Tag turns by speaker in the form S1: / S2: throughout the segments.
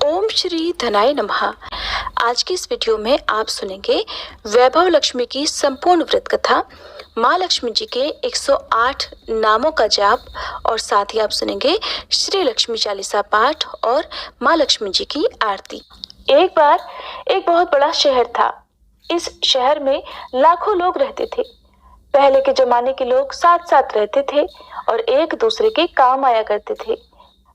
S1: ओम श्री धनाय नमः। आज की इस वीडियो में आप सुनेंगे वैभव लक्ष्मी की संपूर्ण व्रत कथा, माँ लक्ष्मी जी के 108 नामों का जाप और साथ ही आप सुनेंगे श्री लक्ष्मी चालीसा पाठ और माँ लक्ष्मी जी की आरती। एक बार एक बहुत बड़ा शहर था। इस शहर में लाखों लोग रहते थे। पहले के जमाने के लोग साथ साथ रहते थे और एक दूसरे के काम आया करते थे।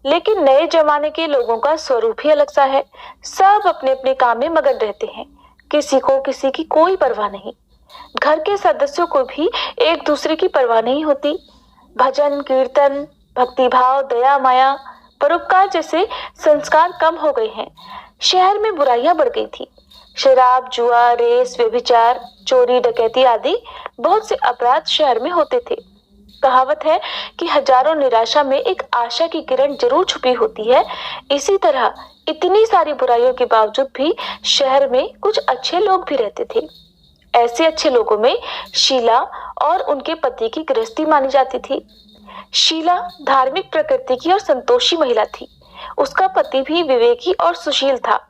S1: लेकिन नए जमाने के लोगों का स्वरूप ही अलग सा है। सब अपने अपने काम में मगन रहते हैं। किसी को किसी की कोई परवाह नहीं। घर के सदस्यों को भी एक दूसरे की परवाह नहीं होती। भजन कीर्तन, भक्ति भाव, दया माया, परोपकार जैसे संस्कार कम हो गए हैं। शहर में बुराइयां बढ़ गई थी। शराब, जुआ, रेस, व्यभिचार, चोरी, डकैती आदि बहुत से अपराध शहर में होते थे। कहावत है कि हजारों निराशा में एक आशा की किरण जरूर छुपी होती है। इसी तरह इतनी सारी बुराइयों के बावजूद भी शहर में कुछ अच्छे लोग भी रहते थे। ऐसे अच्छे लोगों में शीला और उनके पति की गृहस्थी मानी जाती थी। शीला धार्मिक प्रकृति की और संतोषी महिला थी। उसका पति भी विवेकी और सुशील था।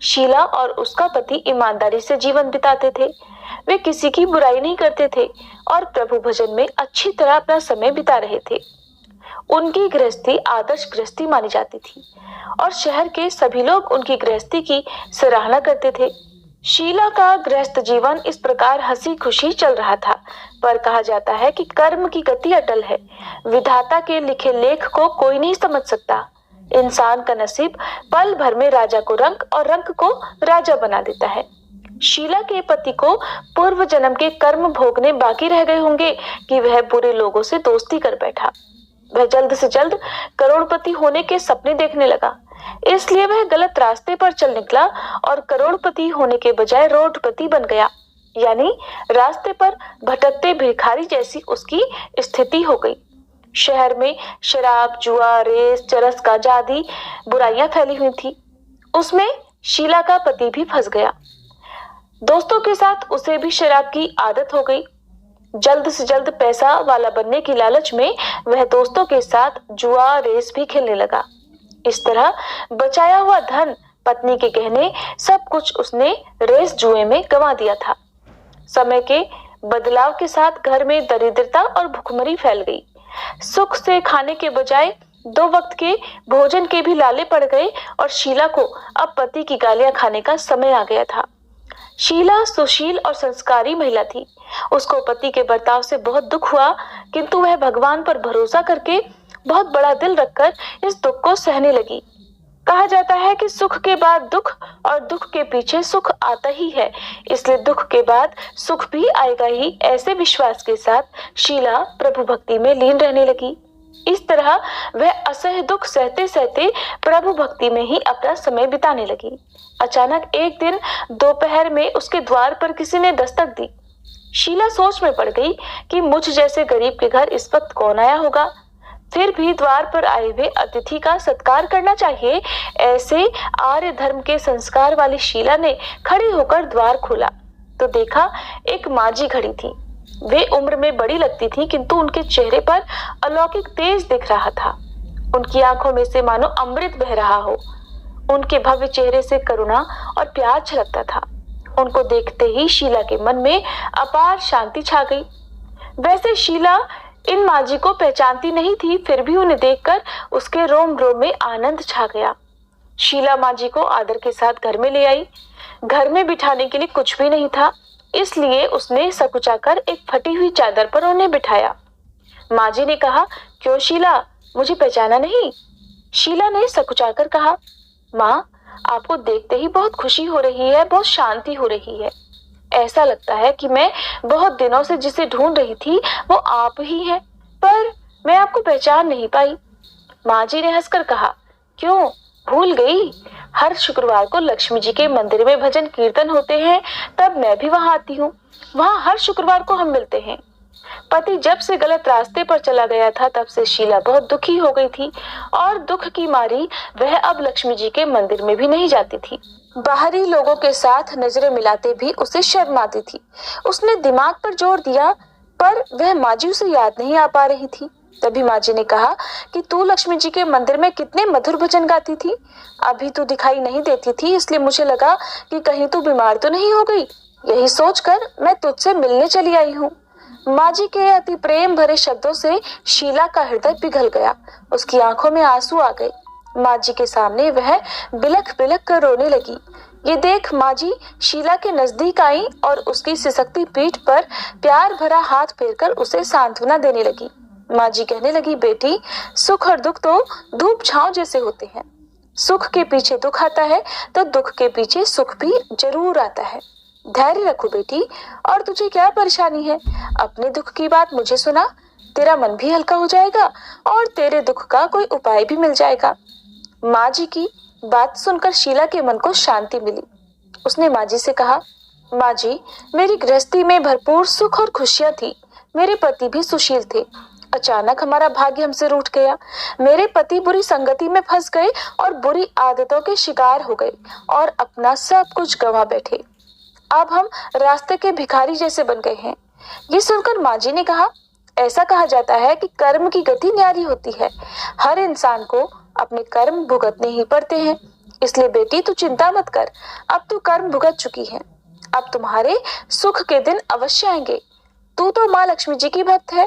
S1: शीला और उसका पति ईमानदारी से जीवन बिताते थे। वे किसी की बुराई नहीं करते थे और प्रभु भजन में अच्छी तरह अपना समय बिता रहे थे। उनकी गृहस्थी आदर्श गृहस्थी मानी जाती थी और शहर के सभी लोग उनकी गृहस्थी की सराहना करते थे। शीला का गृहस्थ जीवन इस प्रकार हंसी खुशी चल रहा था, पर कहा जाता है कि कर्म की गति अटल है। विधाता के लिखे लेख को कोई नहीं समझ सकता। इंसान का नसीब पल भर में राजा को रंक और रंक को राजा बना देता है। शीला के पति को पूर्व जन्म के कर्म भोगने बाकी रह गए होंगे कि वह बुरे लोगों से दोस्ती कर बैठा। वह जल्द से जल्द करोड़पति होने के सपने देखने लगा। इसलिए वह गलत रास्ते पर चल निकला और करोड़पति होने के बजाय रोडपति बन गया, यानी रास्ते पर भटकते भिखारी जैसी उसकी स्थिति हो गई। शहर में शराब, जुआ, रेस, चरस, गांजा आदि बुराइयां फैली हुई थी। उसमें शीला का पति भी फंस गया। दोस्तों के साथ उसे भी शराब की आदत हो गई। जल्द से जल्द पैसा वाला बनने की लालच में वह दोस्तों के साथ जुआ, रेस भी खेलने लगा। इस तरह बचाया हुआ धन, पत्नी के गहने, सब कुछ उसने रेस जुए में गंवा दिया था। समय के बदलाव के साथ घर में दरिद्रता और भुखमरी फैल गई। सुख से खाने के बजाय 2 वक्त के भोजन के भी लाले पड़ गए और शीला को अब पति की गालियां खाने का समय आ गया था। शीला सुशील और संस्कारी महिला थी। उसको पति के बर्ताव से बहुत दुख हुआ, किंतु वह भगवान पर भरोसा करके बहुत बड़ा दिल रखकर इस दुख को सहने लगी। कहा जाता है कि सुख के बाद दुख और दुख के पीछे सुख आता ही है, इसलिए दुख के बाद सुख भी आएगा ही। ऐसे विश्वास के साथ शीला प्रभु भक्ति में लीन रहने लगी। इस तरह वह असह्य दुख सहते सहते प्रभु भक्ति में ही अपना समय बिताने लगी। अचानक एक दिन दोपहर में उसके द्वार पर किसी ने दस्तक दी। शीला सोच में पड़ गई कि मुझ जैसे गरीब के घर इस वक्त कौन आया होगा। फिर भी द्वार पर आए हुए अतिथि का सत्कार करना चाहिए। ऐसे आर्य धर्म के संस्कार वाली शीला ने खड़ी होकर द्वार खोला तो देखा एक माझी खड़ी थी। वे उम्र में बड़ी लगती थी, किंतु उनके चेहरे पर अलौकिक तेज दिख रहा था। उनकी आंखों में से मानो अमृत बह रहा हो। उनके भव्य चेहरे से करुणा और प्यार छलकता था। उनको देखते ही शीला के मन में अपार शांति छा गई। वैसे शीला इन माझी को पहचानती नहीं थी, फिर भी उन्हें देखकर उसके रोम रोम में आनंद छा गया। शीला माझी को आदर के साथ घर में ले आई। घर में बिठाने के लिए कुछ भी नहीं था, इसलिए उसने सकुचाकर एक फटी हुई चादर पर उन्हें बिठाया। माझी ने कहा, क्यों शीला, मुझे पहचाना नहीं? शीला ने सकुचाकर कहा, माँ, आपको देखते ही बहुत खुशी हो रही है, बहुत शांति हो रही है। ऐसा लगता है कि मैं बहुत दिनों से जिसे ढूंढ रही थी वो आप ही हैं, पर मैं आपको पहचान नहीं पाई। माझी ने हंसकर कहा, क्यों, भूल गई? हर शुक्रवार को लक्ष्मी जी के मंदिर में भजन कीर्तन होते हैं, तब मैं भी वहां आती हूँ। वहां हर शुक्रवार को हम मिलते हैं। पति जब से गलत रास्ते पर चला गया था, तब से शीला बहुत दुखी हो गई थी और दुख की मारी वह अब लक्ष्मी जी के मंदिर में भी नहीं जाती थी। बाहरी लोगों के साथ नजरें मिलाते भी उसे शर्म आती थी। उसने दिमाग पर जोर दिया, पर वह माझी उसे याद नहीं आ पा रही थी। तभी माँ जी ने कहा कि तू लक्ष्मी जी के मंदिर में कितने मधुर भजन गाती थी, अभी तू दिखाई नहीं देती थी, इसलिए मुझे लगा कि कहीं तू बीमार तो नहीं हो गई। यही सोचकर मैं तुझसे मिलने चली आई हूँ। माँ जी के अति प्रेम भरे शब्दों से शीला का हृदय पिघल गया। उसकी आंखों में आंसू आ गए। माँ जी के सामने वह बिलख बिलख कर रोने लगी। ये देख माँ जी शीला के नजदीक आई और उसकी सिसकती पीठ पर प्यार भरा हाथ फेरकर उसे सांत्वना देने लगी। माँ जी कहने लगी, बेटी, सुख और दुख तो धूप छांव जैसे होते हैं। सुख के पीछे दुख आता है तो दुख के पीछे सुख भी जरूर आता है। धैर्य रखो बेटी। और तुझे क्या परेशानी है? अपने दुख की बात मुझे सुना, तेरा मन भी हल्का हो जाएगा और तेरे दुख का कोई उपाय भी मिल जाएगा। माँ जी की बात सुनकर शीला के मन को शांति मिली। उसने माँ जी से कहा, माँ जी, मेरी गृहस्थी में भरपूर सुख और खुशियां थी। मेरे पति भी सुशील थे। अचानक हमारा भाग्य हमसे रूठ गया। मेरे पति बुरी संगति में फंस गए और बुरी आदतों के शिकार हो गए और अपना सब कुछ गंवा बैठे। अब हम रास्ते के भिखारी जैसे बन गए हैं। ये सुनकर माँ जी ने कहा, ऐसा कहा जाता है कि कर्म की गति न्यारी होती है। हर इंसान को अपने कर्म भुगतने ही पड़ते हैं। इसलिए बेटी, तू चिंता मत कर। अब तू कर्म भुगत चुकी है। अब तुम्हारे सुख के दिन अवश्य आएंगे। तू तो माँ लक्ष्मी जी की भक्त है।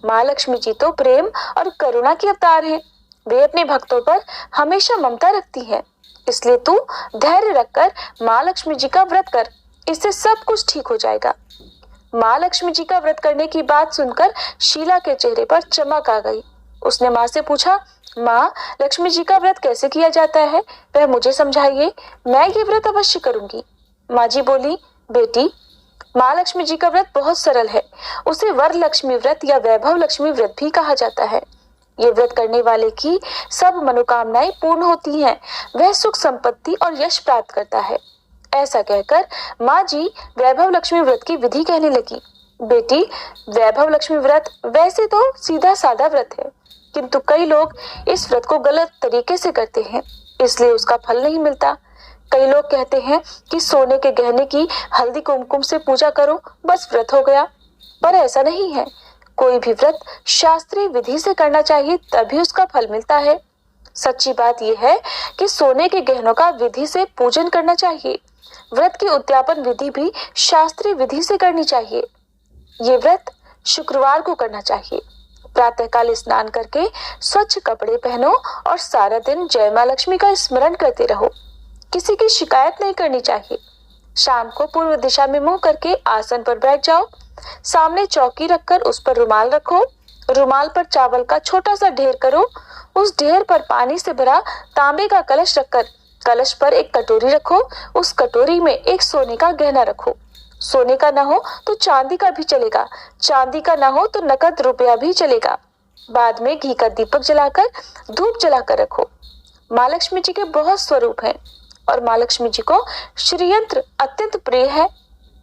S1: माँ लक्ष्मी जी तो प्रेम और करुणा की अवतार है। वे अपने भक्तों पर हमेशा ममता रखती है। इसलिए तू धैर्य रखकर माँ लक्ष्मी जी का व्रत कर। इससे सब कुछ ठीक हो जाएगा। माँ लक्ष्मी जी का व्रत करने की बात सुनकर शीला के चेहरे पर चमक आ गई। उसने माँ से पूछा, माँ, लक्ष्मी जी का व्रत कैसे किया जाता है, वह मुझे समझाइए। मैं ये व्रत अवश्य करूंगी। माँ जी बोली, बेटी, माँ लक्ष्मी जी का व्रत बहुत सरल है। उसे वर लक्ष्मी व्रत या वैभव लक्ष्मी व्रत भी कहा जाता है। ये व्रत करने वाले की सब मनोकामनाएं पूर्ण होती हैं। वह सुख संपत्ति और यश प्राप्त करता है। ऐसा कहकर माँ जी वैभव लक्ष्मी व्रत की विधि कहने लगी। बेटी, वैभव लक्ष्मी व्रत वैसे तो सीधा साधा व्रत है, किंतु कई लोग इस व्रत को गलत तरीके से करते हैं, इसलिए उसका फल नहीं मिलता। कई लोग कहते हैं कि सोने के गहने की हल्दी कुमकुम से पूजा करो, बस व्रत हो गया। पर ऐसा नहीं है। कोई भी व्रत शास्त्रीय विधि से करना चाहिए, तभी उसका फल मिलता है। सच्ची बात यह है कि सोने के गहनों का विधि से पूजन करना चाहिए। व्रत की उद्यापन विधि भी शास्त्रीय विधि से करनी चाहिए। ये व्रत शुक्रवार को करना चाहिए। प्रातःकाल स्नान करके स्वच्छ कपड़े पहनो और सारा दिन जय माँ लक्ष्मी का स्मरण करते रहो। किसी की शिकायत नहीं करनी चाहिए। शाम को पूर्व दिशा में मुंह करके आसन पर बैठ जाओ। सामने चौकी रखकर उस पर रुमाल रखो। रुमाल पर चावल का छोटा सा ढेर करो। उस ढेर पर पानी से भरा तांबे का कलश रखकर कलश पर एक कटोरी रखो। उस कटोरी में एक सोने का गहना रखो। सोने का ना हो तो चांदी का भी चलेगा। चांदी का ना हो तो नकद रुपया भी चलेगा। बाद में घी का दीपक जलाकर धूप जलाकर रखो। माँ लक्ष्मी जी के बहुत स्वरूप हैं और माँ लक्ष्मी जी को श्रीयंत्र अत्यंत प्रिय है।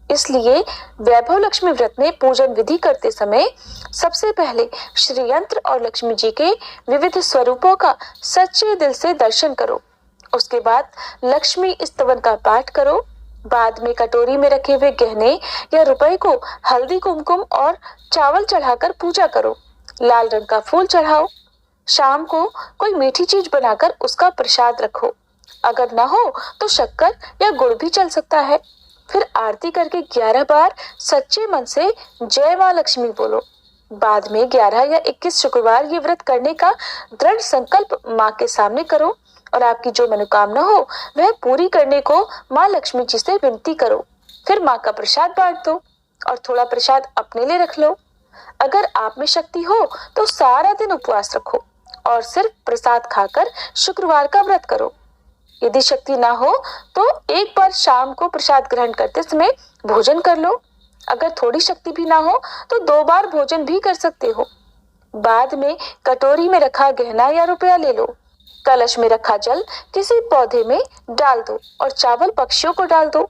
S1: इसलिए वैभव लक्ष्मी व्रत में पूजन विधि करते समय सबसे पहले श्रीयंत्र और लक्ष्मी जी के विविध स्वरूपों का सच्चे दिल से दर्शन करो। उसके बाद लक्ष्मी स्तवन का पाठ करो। बाद में कटोरी में रखे हुए गहने या रुपए को हल्दी कुमकुम और चावल चढ़ाकर पूजा करो। लाल रंग का फूल चढ़ाओ। शाम को कोई मीठी चीज बनाकर उसका प्रसाद रखो। अगर ना हो तो शक्कर या गुड़ भी चल सकता है। फिर आरती करके 11 बार सच्चे मन से जय माँ लक्ष्मी बोलो। बाद में 11 या 21 शुक्रवार ये व्रत करने का दृढ़ संकल्प माँ के सामने करो और आपकी जो मनोकामना हो वह पूरी करने को माँ लक्ष्मी जी से विनती करो। फिर माँ का प्रसाद बांट दो और थोड़ा प्रसाद अपने लिए रख लो। अगर आप में शक्ति हो तो सारा दिन उपवास रखो और सिर्फ प्रसाद खाकर शुक्रवार का व्रत करो। यदि शक्ति ना हो तो एक बार शाम को प्रसाद ग्रहण करते समय भोजन कर लो। अगर थोड़ी शक्ति भी ना हो तो 2 बार भोजन भी कर सकते हो। बाद में कटोरी में रखा गहना या रुपया ले लो। कलश में रखा जल किसी पौधे में डाल दो और चावल पक्षियों को डाल दो।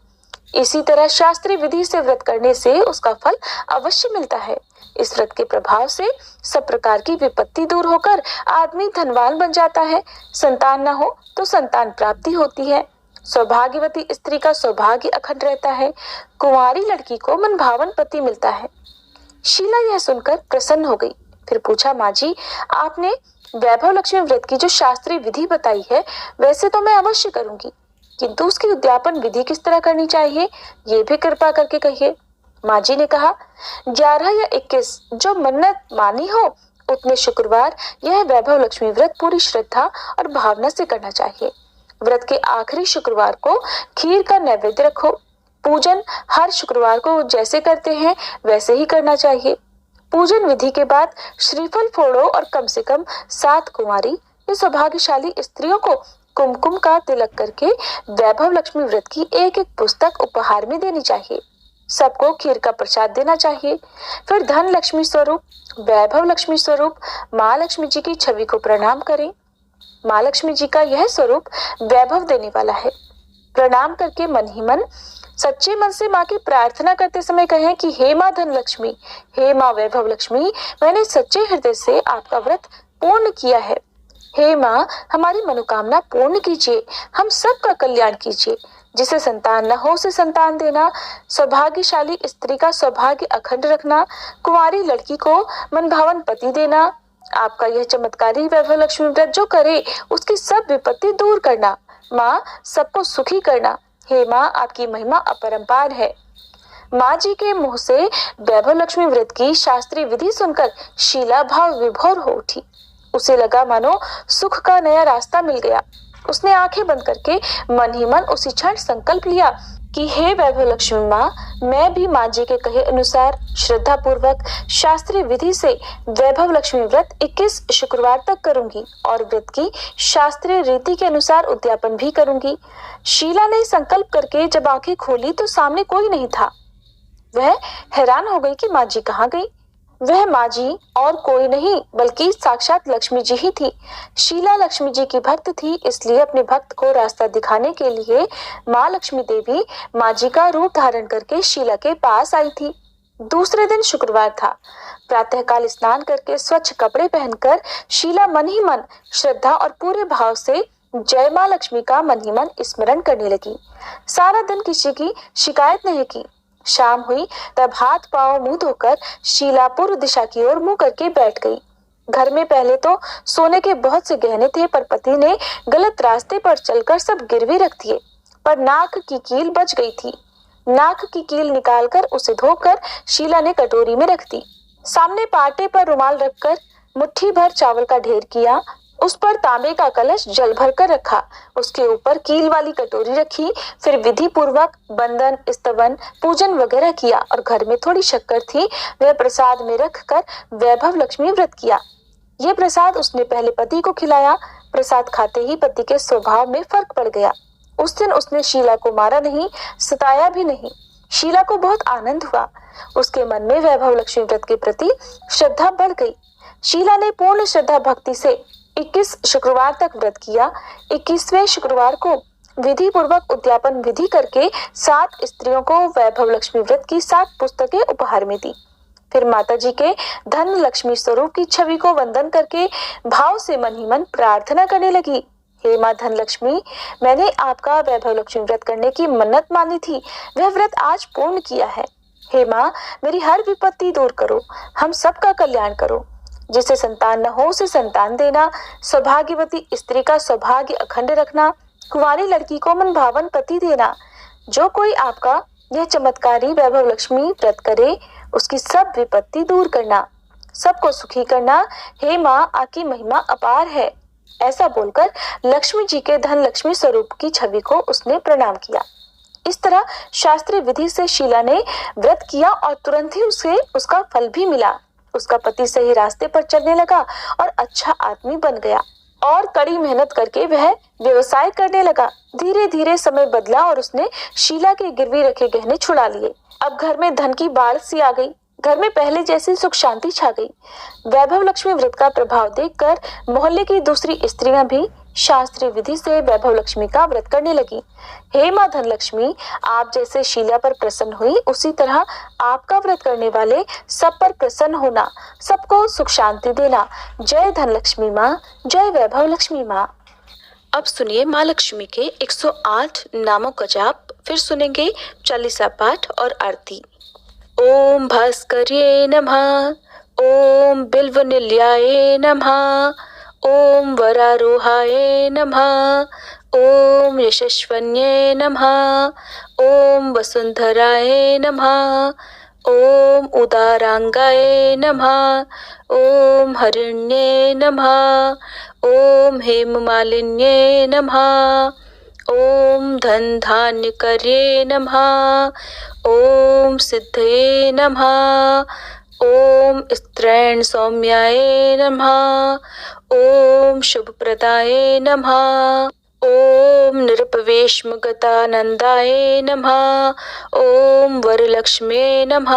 S1: इसी तरह शास्त्रीय विधि से व्रत करने से उसका फल अवश्य मिलता है। इस व्रत के प्रभाव से सब प्रकार की विपत्ति दूर होकर आदमी धनवान बन जाता है। संतान न हो तो संतान प्राप्ति होती है। सौभाग्यवती स्त्री का सौभाग्य अखंड रहता है। कुंवारी लड़की को मनभावन पति मिलता है। शीला यह सुनकर प्रसन्न हो गई। फिर पूछा, माँ जी आपने वैभव लक्ष्मी व्रत की जो शास्त्रीय विधि बताई है वैसे तो मैं अवश्य करूंगी, किंतु उसकी उद्यापन विधि किस तरह करनी चाहिए ये भी कृपा करके कहिए। माँ जी ने कहा, 11 या 21 जो मन्नत मानी हो उतने शुक्रवार यह वैभव लक्ष्मी व्रत पूरी श्रद्धा और भावना से करना चाहिए। व्रत के आखिरी शुक्रवार को खीर का नैवेद्य रखो। पूजन हर शुक्रवार को जैसे करते हैं वैसे ही करना चाहिए। पूजन विधि के बाद श्रीफल फोड़ो और कम से कम 7 कुंवारी या सौभाग्यशाली स्त्रियों को कुमकुम का तिलक करके वैभव लक्ष्मी व्रत की एक एक पुस्तक उपहार में देनी चाहिए। सबको खीर का प्रसाद देना चाहिए। फिर धन लक्ष्मी स्वरूप, वैभव लक्ष्मी स्वरूप माँ लक्ष्मी जी की छवि को प्रणाम करें। माँ लक्ष्मी जी का यह स्वरूप वैभव देने वाला है। प्रणाम करके मन ही मन सच्चे मन से माँ की प्रार्थना करते समय कहें कि हे माँ धन लक्ष्मी, हे माँ वैभव लक्ष्मी, मैंने सच्चे हृदय से आपका व्रत पूर्ण किया है। हे माँ हमारी मनोकामना पूर्ण कीजिए, हम सबका कल्याण कीजिए। जिसे संतान न हो उसे संतान देना, सौभाग्यशाली स्त्री का सौभाग्य अखंड रखना, कुंवारी लड़की को मनभावन पति देना। आपका यह चमत्कारी वैभव लक्ष्मी व्रत जो करे उसकी सब विपत्ति दूर करना। माँ सबको सुखी करना। हे माँ आपकी महिमा अपरंपार है। माँ जी के मुंह से वैभव लक्ष्मी व्रत की शास्त्रीय विधि सुनकर शीला भाव विभोर हो उठी। उसे लगा मानो सुख का नया रास्ता मिल गया। उसने आंखें बंद करके मन ही मन उसी क्षण संकल्प लिया कि हे वैभव लक्ष्मी माँ, मैं भी माँ जी के कहे अनुसार श्रद्धा पूर्वक शास्त्रीय विधि से वैभव लक्ष्मी व्रत 21 शुक्रवार तक करूंगी और व्रत की शास्त्रीय रीति के अनुसार उद्यापन भी करूंगी। शीला ने संकल्प करके जब आंखें खोली तो सामने कोई नहीं था। वह हैरान हो गई कि माँ जी कहाँ गई। वह माँ जी और कोई नहीं बल्कि साक्षात लक्ष्मी जी ही थी। शीला लक्ष्मी जी की भक्त थी, इसलिए अपने भक्त को रास्ता दिखाने के लिए माँ लक्ष्मी देवी माँ जी का रूप धारण करके शीला के पास आई थी। दूसरे दिन शुक्रवार था। प्रातःकाल स्नान करके स्वच्छ कपड़े पहनकर शीला मन ही मन श्रद्धा और पूरे भाव से जय माँ लक्ष्मी का मन ही मन स्मरण करने लगी। सारा दिन किसी की शिकायत नहीं की। शाम हुई तब हाथ पांव मुंह धोकर शीला पूर्व दिशा की ओर मुंह करके बैठ गई। घर में पहले तो सोने के बहुत से गहने थे, पर पति ने गलत रास्ते पर चलकर सब गिरवी रख दिए। पर नाक की कील बच गई थी। नाक की कील निकालकर उसे धोकर शीला ने कटोरी में रख दी। सामने पाटे पर रुमाल रखकर मुट्ठी भर चावल का ढेर किया। उस पर तांबे का कलश जल भर कर रखा। उसके ऊपर कील वाली कटोरी रखी। फिर विधि पूर्वक बंदन, स्तवन, पूजन वगैरह किया और घर में थोड़ी शक्कर थी, वह प्रसाद में रखकर वैभव लक्ष्मी व्रत किया। यह प्रसाद उसने पहले पति को खिलाया। प्रसाद खाते ही पति के स्वभाव में फर्क पड़ गया। उस दिन उसने शीला को मारा नहीं, सताया भी नहीं। शीला को बहुत आनंद हुआ। उसके मन में वैभव लक्ष्मी व्रत के प्रति श्रद्धा बढ़ गई। शीला ने पूर्ण श्रद्धा भक्ति से 21 शुक्रवार तक व्रत किया। 21वें शुक्रवार को विधि पूर्वक उद्यापन विधि करके 7 स्त्रियों को वैभव लक्ष्मी व्रत की 7 पुस्तकें उपहार में दी। फिर माता जी के धन लक्ष्मी स्वरूप की छवि को वंदन करके भाव से मन ही मन प्रार्थना करने लगी। हे माँ धन लक्ष्मी, मैंने आपका वैभव लक्ष्मी व्रत करने की मन्नत मानी थी, वह व्रत आज पूर्ण किया है। हे माँ मेरी हर विपत्ति दूर करो, हम सबका कल्याण करो। जिसे संतान न हो उसे संतान देना, सौभाग्यवती स्त्री का सौभाग्य अखंड रखना, कुंवारी लड़की को मनभावन पति देना। जो कोई आपका यह चमत्कारी वैभव लक्ष्मी व्रत करे उसकी सब विपत्ति दूर करना, सबको सुखी करना। हे माँ आपकी महिमा अपार है। ऐसा बोलकर लक्ष्मी जी के धन लक्ष्मी स्वरूप की छवि को उसने प्रणाम किया। इस तरह शास्त्रीय विधि से शीला ने व्रत किया और तुरंत ही उसे उसका फल भी मिला। उसका पति सही रास्ते पर चलने लगा और अच्छा आदमी बन गया और कड़ी मेहनत करके वह व्यवसाय करने लगा। धीरे धीरे समय बदला और उसने शीला के गिरवी रखे गहने छुड़ा लिए। अब घर में धन की बाढ़ सी आ गई। घर में पहले जैसी सुख शांति छा गई। वैभव लक्ष्मी व्रत का प्रभाव देखकर मोहल्ले की दूसरी स्त्रियां भी शास्त्रीय विधि से वैभव लक्ष्मी का व्रत करने लगी। हे माँ धन लक्ष्मी, आप जैसे शीला पर प्रसन्न हुई उसी तरह आपका व्रत करने वाले सब पर प्रसन्न होना, सबको सुख शांति देना। जय धन लक्ष्मी माँ, जय वैभव लक्ष्मी माँ। अब सुनिए माँ लक्ष्मी के 108 नामों का जाप, फिर सुनेंगे चालीसा पाठ और आरती। ओम भास्कर्ये नमः, ओम बिल्वनिलयाय नमः। ओम वरारोहाय नमः। ओम यशस्वन्ये नमः। ओम वसुंधराय नमः। ओम उदारांगाय नमः। ओम हरिण्ये नमः। ओम हेममालिन्ये नमः। ओम धन धान्य करे नमः। ओम सिद्धये नमः। ओम स्त्रैण सौम्याय नमः। ओम शुभप्रदाय नमः। ओम निरपवेशमगतानंदाय नमः। ओम वरलक्ष्म्ये नमः।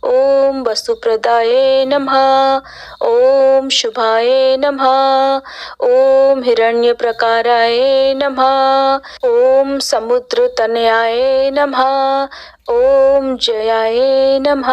S1: ओम वसुप्रदाय नमः। ओम शुभाय नमः। ओम हिरण्यप्रकाराय नमः। ओम समुद्रतनयाय नमः। ओम जयाय नमः।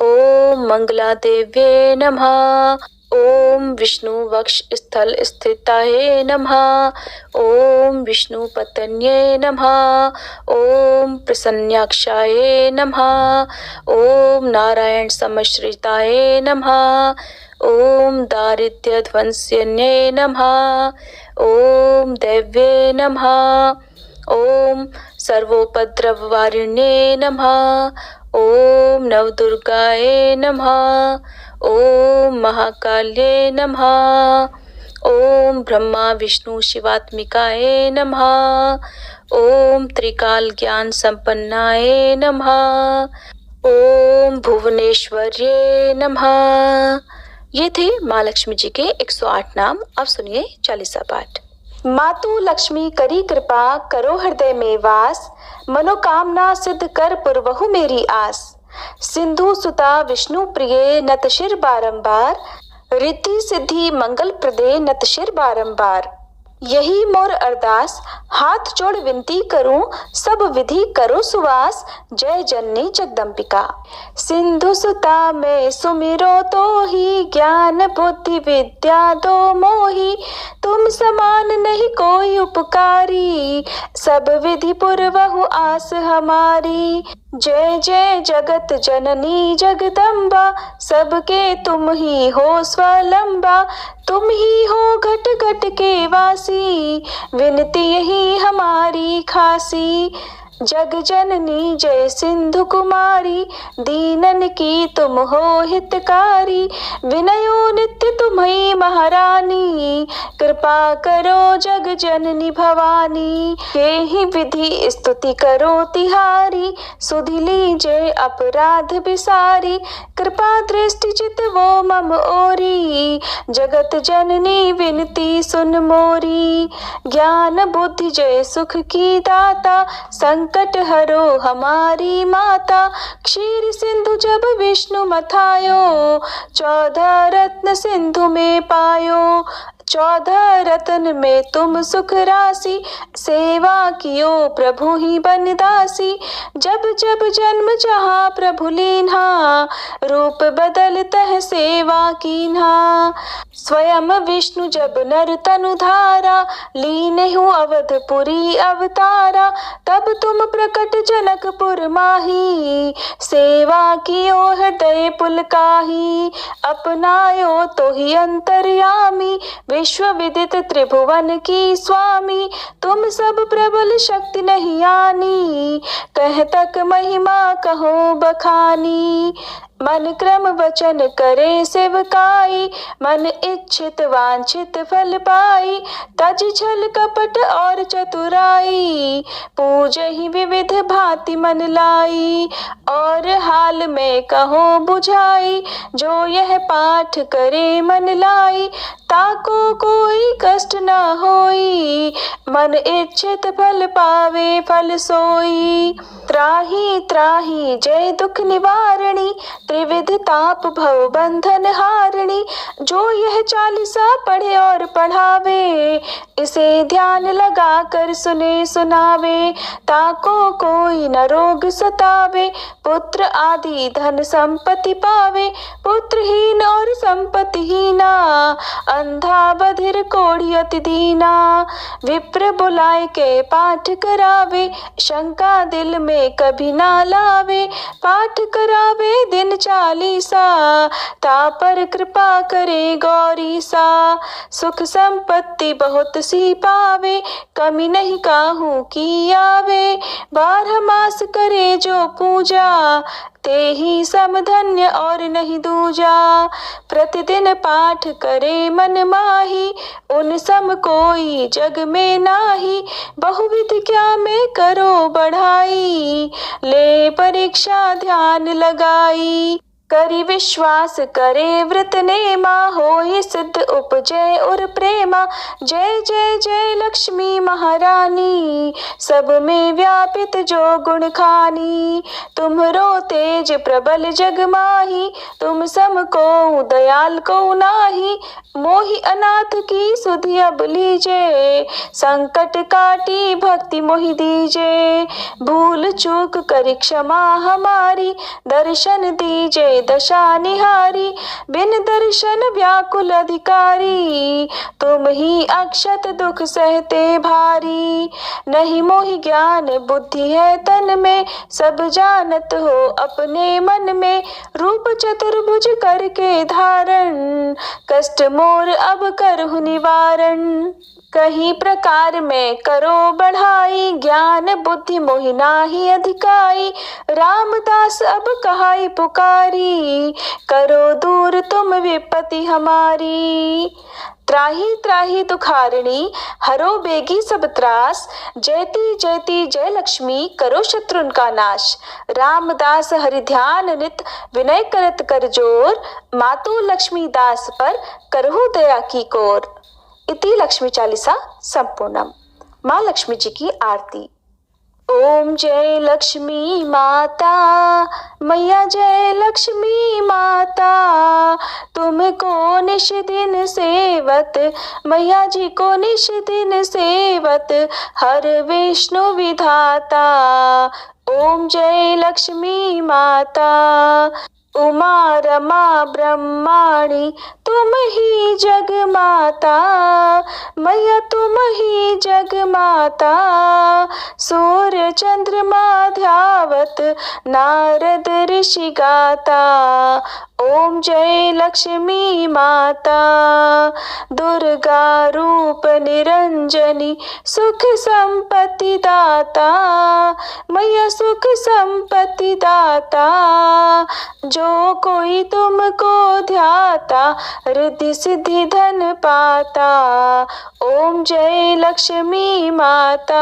S1: ओम मंगलादेव्ये नमः। ओम विष्णु वक्ष स्थल स्थिताय नमः। ओम विष्णु पत्न्ये नमः। ओम प्रसन्नाक्षाय नमः। ओम नारायण समश्रिताय नमः। ओम दारिद्र्य ध्वंस्यन्ये नमः। ओम दैव्ये नमः। ओम सर्वोपद्रववारिण्ये नमः। ओम नवदुर्गाय नमः। ओम महाकाल्ये नमः। ओम ब्रह्मा विष्णु शिवात्मिकाय नमः। ओम त्रिकाल ज्ञान संपन्नाय नमः। ओम भुवनेश्वर्ये नमः। ये थे माँ लक्ष्मी जी के 108 नाम। अब सुनिए चालीसा पाठ। मातु लक्ष्मी करी कृपा, करो हृदय में वास, मनोकामना सिद्ध कर पुरवहु मेरी आस। सिंधु सुता विष्णु प्रिय, नत शिर बारंबार, रिद्धि सिद्धि मंगल प्रदे, नत शिर बारंबार। यही मोर अरदास, हाथ जोड़ विनती करूं, सब विधि करो सुवास, जय जननी जगदम्बिका। सिंधु सुता में सुमिरो तो ही, ज्ञान बुद्धि विद्या दो मोही, तुम समान नहीं कोई उपकारी, सब विधि पुरवहु आस हमारी। जय जय जगत जननी जगदम्बा, सबके तुम ही हो स्वलंबा, तुम ही हो घट घट के वासी, विनती यही हमारी खासी। जग जननी जय सिंधु कुमारी, दीनन की तुम हो हितकारी, विनयो नित्य तुम्हीं महारानी, कृपा करो जग जननी भवानी। यही विधि स्तुति करो तिहारी, सुधि लीजे अपराध बिसारी, कृपा दृष्टि चित वो मम ओरी, जगत जननी विनती सुन मोरी। ज्ञान बुद्धि जय सुख की दाता, संकट हरो हमारी माता, क्षीर सिंधु जब विष्णु मथायो, 14 रत्न सिंधु में पायो। 14 रत्न में तुम सुख राशि, सेवा कियो प्रभु ही बन दासी। जब जब जन्म जहाँ प्रभु लीन्हा, रूप बदलतः सेवा कीन्हा। स्वयं विष्णु जब नर तनु धारा, लीनहु अवधपुरी अवतारा, तब तुम प्रकट जनकपुर माही, सेवा कियो हृदय पुलकाही। अपनायो तो ही अंतर्यामी, विश्व विदित त्रिभुवन की स्वामी, तुम सब प्रबल शक्ति नहीं आनी, कह तक महिमा कहो बखानी। मन क्रम वचन करे सेवकाई, मन इच्छित वांछित फल पाई, तज छल कपट और चतुराई, पूजहि विविध भांति मन लाई। और हाल में कहो बुझाई, जो यह पाठ करे मन लाई, ताको कोई कष्ट न होई, मन इच्छित फल पावे फल सोई। त्राही त्राही जय दुख निवारणी, त्रिविध ताप भव बंधन हारिणी, जो यह चालीसा पढ़े और पढ़ावे, इसे ध्यान लगा कर सुने सुनावे, ताको कोई न रोग सतावे, पुत्र आदि धन संपत्ति पावे, पुत्रहीन और संपत्तिहीना, अंधा बधिर कोढ़ी अति दीना। विप्र बुलाए के पाठ करावे, शंका दिल में कभी ना लावे, पाठ करावे दिन चालीसा, ता पर कृपा करे गौरी सा। सुख संपत्ति बहुत सी पावे, कमी नहीं काहू की आवे। 12 मास करे जो पूजा, ते ही सम धन्य और नहीं दूजा। प्रतिदिन पाठ करे मन माही, उन सम कोई जग में नाही। बहुविध क्या में करो बढ़ाई, ले परीक्षा ध्यान लगाई। करी विश्वास करे व्रत नेमा, होई सिद्ध उपजय और प्रेमा। जय जय जय लक्ष्मी महारानी, सब में व्यापित जो गुण खानी। तुम्हरो तेज प्रबल जग माही, तुम सम को दयाल को नाही। मोहि अनाथ की सुधि अब लीजे, संकट काटी भक्ति मोहि दीजे। भूल चूक करी क्षमा हमारी, दर्शन दीजे दशा निहारी। बिन दर्शन व्याकुल अधिकारी, तुम ही अक्षत दुख सहते भारी। नहीं मोहि ज्ञान बुद्धि है तन में, सब जानत हो अपने मन में। रूप चतुर्भुज करके धारण, कष्ट मोर अब करहु निवारण। कहीं प्रकार में करो बढ़ाई, ज्ञान बुद्धि मोहि नाही अधिकाई। रामदास अब कहाई पुकारी, करो दूर तुम विपत्ति हमारी। त्राही त्राही दुखारिणी, हरो बेगी सब त्रास। जयति जयति जय लक्ष्मी, करो शत्रुन का नाश। रामदास हरि ध्यान नित, विनय करत कर जोर। मातु लक्ष्मी दास पर, करहु दया की कोर। इति लक्ष्मी चालीसा संपूर्णम। माँ लक्ष्मी जी की आरती। ओम जय लक्ष्मी माता, मैया जय लक्ष्मी माता। तुमको निश दिन सेवत, मैया जी को निश दिन सेवत। हर विष्णु विधाता, ओम जय लक्ष्मी माता। उमा रमा ब्रह्माणी, तुम ही जग माता। मैया तुम ही जग माता। सूर्य चंद्रमा ध्यावत, नारद ऋषि गाता। ओम जय लक्ष्मी माता। दुर्गा रूप निरंजनी, सुख संपत्ति दाता। मैया सुख संपत्ति दाता। जो कोई तुमको ध्याता, रिद्धि सिद्धि धन पाता। ओम जय लक्ष्मी माता।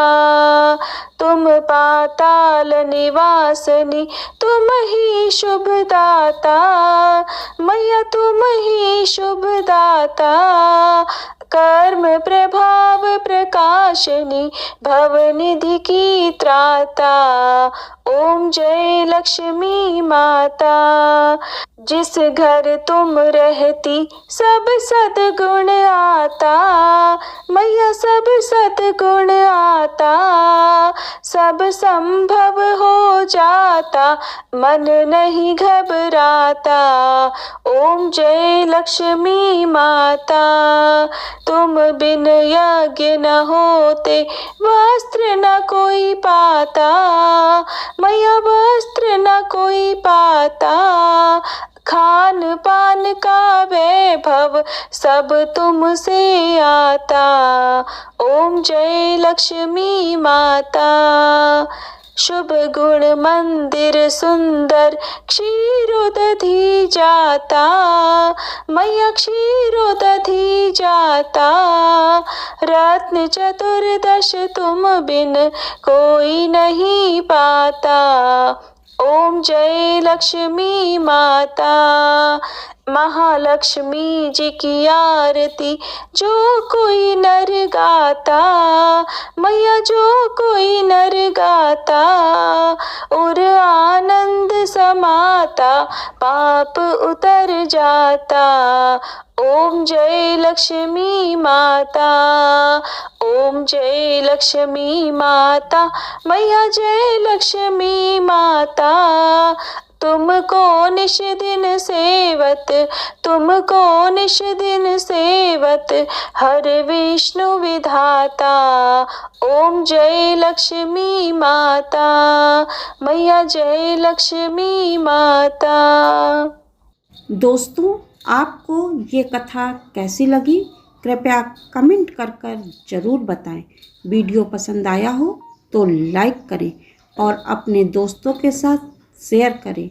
S1: तुम पाताल निवासनी, तुम ही शुभ दाता। मैया तुम ही शुभ दाता। कर्म प्रभाव प्रकाशनी, भवनिधि की त्राता। ओम जय लक्ष्मी माता। जिस घर तुम रहती, सब सद्गुण आता। मैया सब सद्गुण आता। सब संभव हो जाता, मन नहीं घबराता। ओम जय लक्ष्मी माता। तुम बिन यज्ञ न होते, वस्त्र न कोई पाता। मैया वस्त्र न कोई पाता। खान पान का वैभव, सब तुमसे आता। ओम जय लक्ष्मी माता। शुभ गुण मंदिर सुंदर, क्षीरोदधि जाता। मैया क्षीरोदधि जाता। रत्न चतुर्दश तुम बिन कोई नहीं पाता। ओम जय लक्ष्मी माता। महालक्ष्मी जी की आरती, जो कोई नर गाता। मैया जो कोई नर गाता, और आनंद समाता, पाप उतर जाता। ओम जय लक्ष्मी माता। ओम जय लक्ष्मी माता। मैया जय लक्ष्मी माता। तुमको निश दिन सेवत, तुमको निश दिन सेवत, हर विष्णु विधाता। ओम जय लक्ष्मी माता, मैया जय लक्ष्मी माता।
S2: दोस्तों, आपको ये कथा कैसी लगी कृपया कमेंट कर ज़रूर बताएं। वीडियो पसंद आया हो तो लाइक करें और अपने दोस्तों के साथ शेयर करें।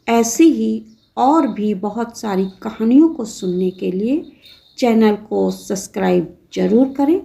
S2: ऐसी ही और भी बहुत सारी कहानियों को सुनने के लिए चैनल को सब्सक्राइब ज़रूर करें